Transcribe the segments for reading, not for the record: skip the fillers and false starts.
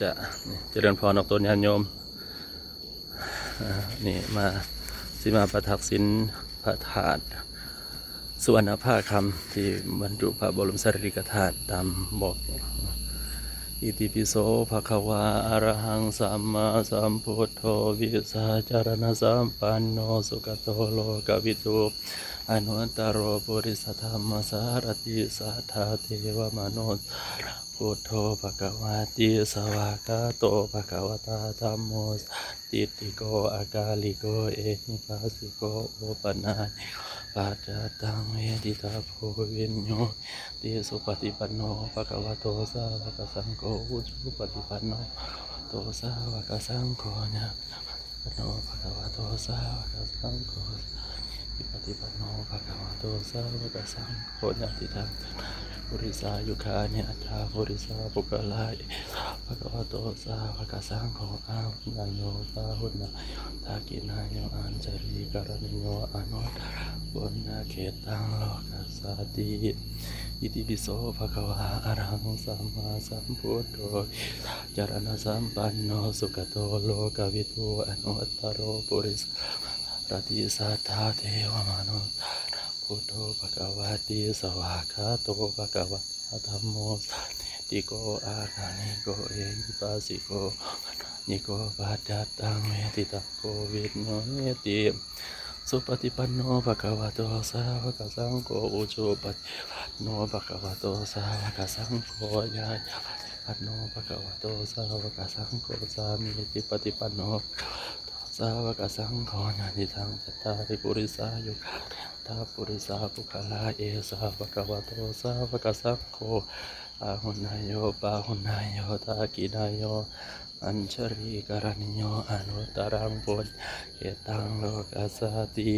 จะเจริญพรออกตัวญาติโยมนี่มาสิมาประทักษิณพระธาตุสุวรรณภาคำที่บรรจุพระบรมสารีริกธาตุตามบอกอิติปิโสภะคะวาอะระหังสัมมาสัมพุทโธวิสาจารณสัมปันโนสุขโตโลกวิทูอนุตตรโรปุริสธรรมสารติสัทธาเทวมโนพุทโธภะคะวาติสวากาโตภะคะวตาธัมโมติติโกอากาลิโกเอหิปัสสิโกโอปนานิปัจจตังเวทิตาโพวิญโยติสุปฏิปันโนภะคะวะโตสาวกสังโฆอุชุปฏิปันโนโตสาวกสังโฆนะปะโนภะคะวะโตสาวกสังโฆปฏิปันโนภะคะวะโตสาวกสังโฆญาติธัมปุริสายุคานิอัตถาปุริสาปุกลายภะคะวะโตสาวกสังโฆอาหุนายโยปาหุนายทากินายโยอัญจาริการณิโยอนุตตรปุณณเขตังโลกัสสติอิติปิโสภะคะวะอะระหังสัมมาสัมพุทโธจารณะสัมปันโนสุขโตโลกวิทูอนุตตรโรปุริสรติสัทธาเทวมนุษย์พุทโธภะคะวะติสวากขาโตภะคะวะธัมโมสันติโกอาคานิโกเอหิปัสสิโกนิโกปัจจตังเวทิตาโพวิญโยติสุปฏิปันโนภะคะวะโตสาวกสังโฆอุชุปฏิปันโนภะคะวะโตสาวกสังโฆญาญาปันโนภะคะวะโตสาวกสังโฆสามีติปฏิปันโนสาวกสังโฆญาณิทังจัตตาริปุริสายุคาทาปุริสาปุคลาเอสาภะคะวะโตสาวกสังโฆอาหุนายโยปาหุนายโยทากินายโยอัญชริการณิโยอนุตตรังปุญเกตังโลกัสสติ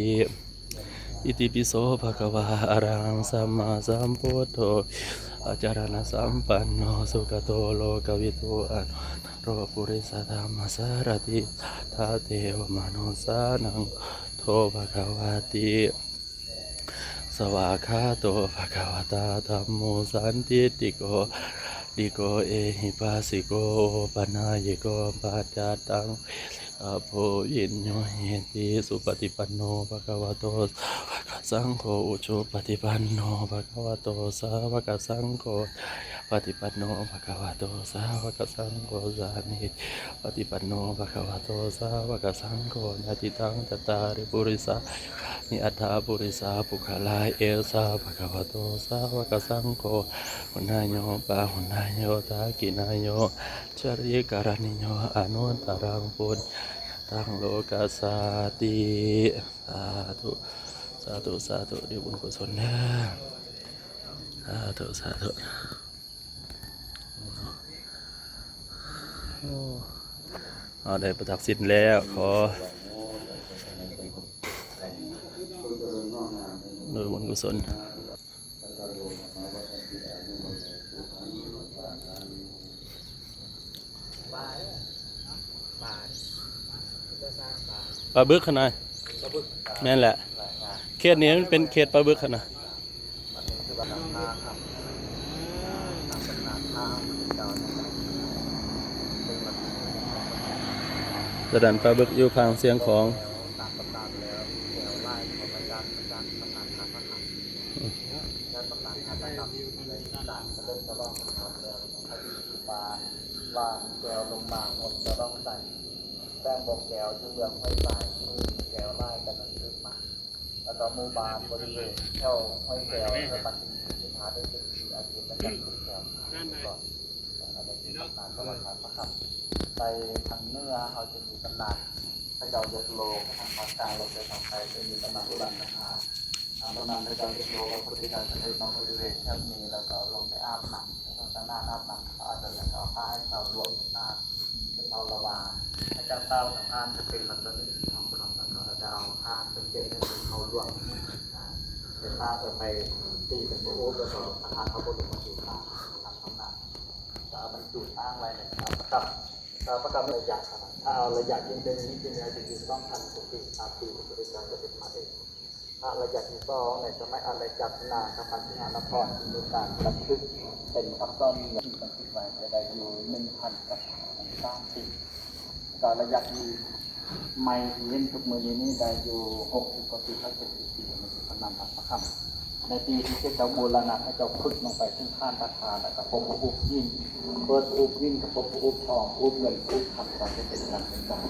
อิติปิโสภะคะวะอะระหังสัมมาสัมพุทโธอาจารณสัมปันโนสุขโตโลกวิทูอนุโรปุริสธรรมสารติสัทธาเทวมนุสานังโทภะคะวะติสวากขาโตภะคะวตาธัมโมสันติติโกดิโกเอหิปัสสิโกปนายโกปัจจตังอโภยินโยเฮติสุปฏิปันโนภะคะวะโตสาวกสังโฆอุชุปฏิปันโนภะคะวะโตสาวกสังโฆปฏิปันโนภะคะวะโตสาวกสังโฆสามิปฏิปันโนภะคะวะโตสาวกสังโฆญาติตังจัตตาริปุริสานิอัฏฐาปุริสาปุคลาเอสาภะคะวะโตสาวกสังโฆหุนายโยปาหุนายโยทากินายโยชริการณิโยอนุตตรังปุญตังโลกัสสติสาธุสาธุสาธุด้วยบุญกุศลนะสาธุสาธุเอาได้ประทักษิณแล้วขอด้วยบุญกุศลปลาบึกขนาดแม่นแหละเขตนี้มันเป็นเขตปลาบึกขนาดสถานปลาบึกอยู่พังเสียงของวางแก้วลงมาหมดจะต้องใส่แป้งบอกแก้วที่เรื่องห้อยสายมือแก้วไล่กันนั่นคือมาแล้วก็มูบานบริเวณแถวห้อยแก้วเพื่อปัจจุบันที่หาได้เป็นสีอาทิตย์และกันทุกแก้วก่อนอะไรที่ต้องการก็มาทำนะครับไปทางเนื้อเขาจะมีตำนานพระเจ้าเยโลทางภาคกลางเราจะทำไปจะมีตำนานโบราณนะคะตำนานพระเจ้าเยโลเราปฏิการจะได้มาบริเวณแถวนี้แล้วก็ลงไปอาบน้ำทางด้านอาบน้ำเขาอาจจะแล้วก็ผ้าให้เรารวมน้ำเป็นเราละวาพระเจ้าเต้ากับผ้าจะเป็นลักษณะของเราแล้วก็จะเอาผ้าเป็นเกล็ดให้เป็นเขารวมเป็นผ้าจะไปตีเป็นโอ๊กแล้วก็ประทานพระบรมสุขาทำตำนานจะเอาบรรจุอ้างไว้ในประกับระยะถ้าเอาระยะยิ่งเป็นนี้จริงๆจริงๆต้องทันสติ3 ปีถึงจะเป็นพระเอก อารยที่สองในสมัยอารยจากนาคพันธิหานครมีการบันทึกเป็นคำต้นที่บันทึกไว้ได้อยู่1,000 กับ30การระยะที่ไม่เล่นทุกมือนี้ได้อยู่60 กว่าปี70 ปีในพระนามพระคำในปีที่เจ้าโบราณให้เจ้าพึกลงไปถึงข้านตาคาแล้วก็พบอุบยิ่งเปิดอุบยิ่งกับพบอุบทองอุบเงินอุบคำสอนจะเป็นการเป็นการ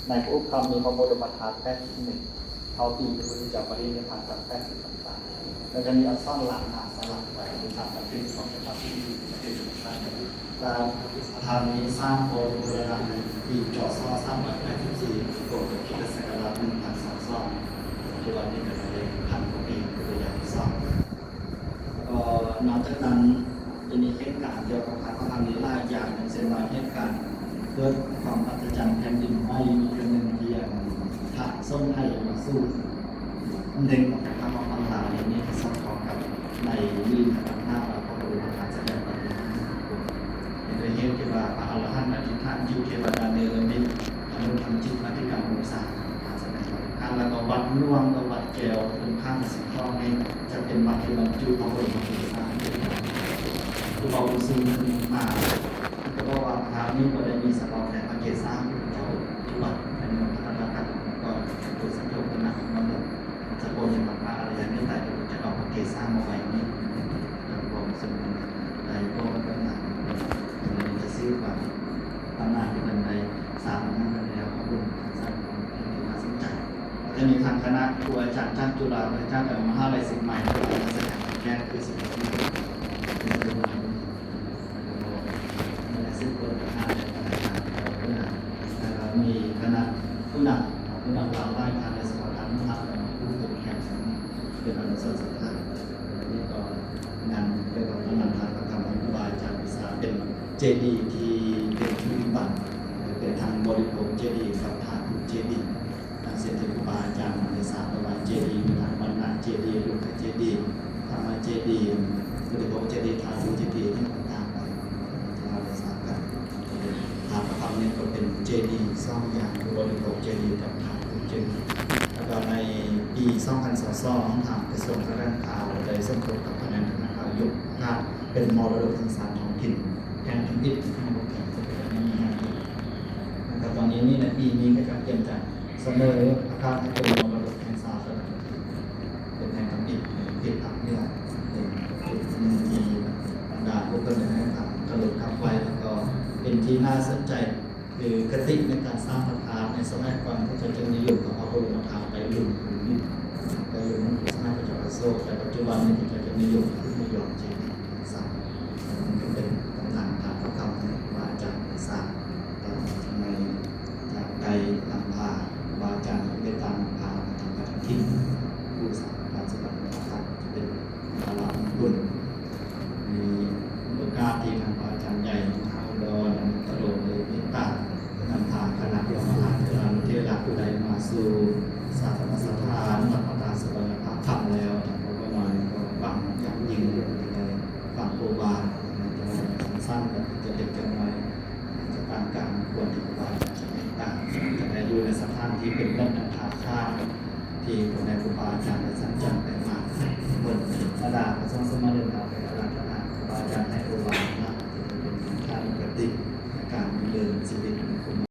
ในอุบคำมีพระบรมธาตุ81เขาตีพระพุทธเจ้าปรินิพพานตาม80 พรรษาแล้วจะมีอักษรหลังหน้าสลักไว้เป็นตามบันทึกของพระพุทธเจ้าการทำนี้สร้างโบราณในปีจศ384โบสถ์คริสตศักราช1222ปัจจุบันนี้เป็นเลย1,000 กว่าปีตัวอย่างที่สองก็นอกจากนั้นจะมีเหตุการณ์เกี่ยวกับพระธรรมนี้หลายอย่างอย่างเช่นว่าเหตุการณ์เกิดความอัศจรรย์แผ่นดินไหวมีเรื่องหนึ่งที่พระส้มไทยมาสู้เด้งของพระมหาลาในนี้สอดคล้องกับในวินทางหน้าเราก็รู้ว่าการแสดงปฏิบัติในเหตุที่ว่าพระอรหันต์อธิษฐานอยู่เทวดาเนรมิตอนุธรรมจิตอธิการมุสาการแสดงปฏิบัติแล้วก็วัดน่วงกับวัดแก้วตรงข้ามสิงห์ทองนี้จะเป็นวัดที่บรรจุพระบรมศาสดาคือเราซื้อมาก็บอกว่าพระนี้ก็ได้มีสำหรับแต่พระเกศาเราทุกวัดเป็นพัฒนาการก็ตัวสังคมเป็นนักมันจะโกยจะมาพระอะไรอย่างนี้แต่จะเอาพระเกศามาไว้นี่เราบอกสมมติในก็เป็นหนักจะซื้อไปตำนานที่เป็นในสามนั่นเป็นแล้วพระบุญสร้างความที่น่าสนใจจะมีทางคณะครูอาจารย์จ้างจุฬาและจ้างแต่มหาลัยศิลป์ใหม่ที่เราจะแสดงแก้คือสิ่งที่มีคณะผู้นำเราได้ทางในสภาการมหาวิทยาลัยผู้ฝึกแข่งเป็นอนุสรณ์สถานนี่ก็งานเกี่ยวกับงานทางประกรรมครูบาอาจารย์วิสาเป็นเจดีย์ที่เป็นที่ปฏิบัติเป็นทางบริโภคเจดีย์กับทางเจดีย์ทางเศรษฐกิจครูบาอาจารย์วิสาประวัติเจดีย์มีทางบรรณาเจดีย์ลูกเจดีย์ธรรมเจดีย์บริโภคเจดีย์ทางเจดีย์ที่ต่างๆไปเราได้ทราบกันทางประกรรมนี้ก็เป็นเจดีย์ซ่อมอย่างบริโภคเจดีย์กับทางเจดีย์แล้วก็ในปี2022ทางกระทรวงการคลังได้ส่งตัวกับคณะธนาคารยกภาพเป็นมรดกทางสารท้องถิ่นแห่งแผ่นดินที่ให้บริการในนี้นะครับตอนนี้ในปีนี้ก็เตรียมจะเสนออาคารให้เป็นมรดกทางสาธารณะเป็นแห่งแผ่นดินติดอัพเนี่ยเป็นมีบรรดาผู้คนนะครับกระโดดขับไฟแล้วก็เป็นที่น่าสนใจคือกติในการสร้างพระธาตุในสมัยก่อนก็จะนิยมกับพระบรมธาตุไปลุ่มไปลุ่มสมัยพระเจ้าอโศกแต่ปัจจุบันนี้ก็จะนิยมขึ้นนิยมจริงสร้างมันก็เป็นตำนานทางพระคำว่าจากสร้างทำไมจากใดนำพาว่าจากได้ตามพาทำการทิ้งผู้สร้างการสร้างพระธาตุจะเป็นพลังบุญมีโอกาสที่ทางอาจารย์ใหญ่ทางดอนตลกเลยมีตานำทางคณะมหาวิทยาลัยเทศผู้ใดมาสู่สาธารณสถานรับประทานสวรรค์ธรรมแล้วทางพระนอยก็ฟังอย่างยิ่งฟังโอบาสั้นๆกันจะเด็กจะน้อยจะต่างกันควรที่จะว่าจะไม่ต่างจะได้อยู่ในสถานที่เป็นเรื่องทางค่าที่คนในครูบาอาจารย์ได้สั่งจำไปมาบนระดับพระสงฆ์สมณะไปอาราธนาครูบาอาจารย์ให้โอบานะที่เป็นการปฏิในการดำเนินชีวิต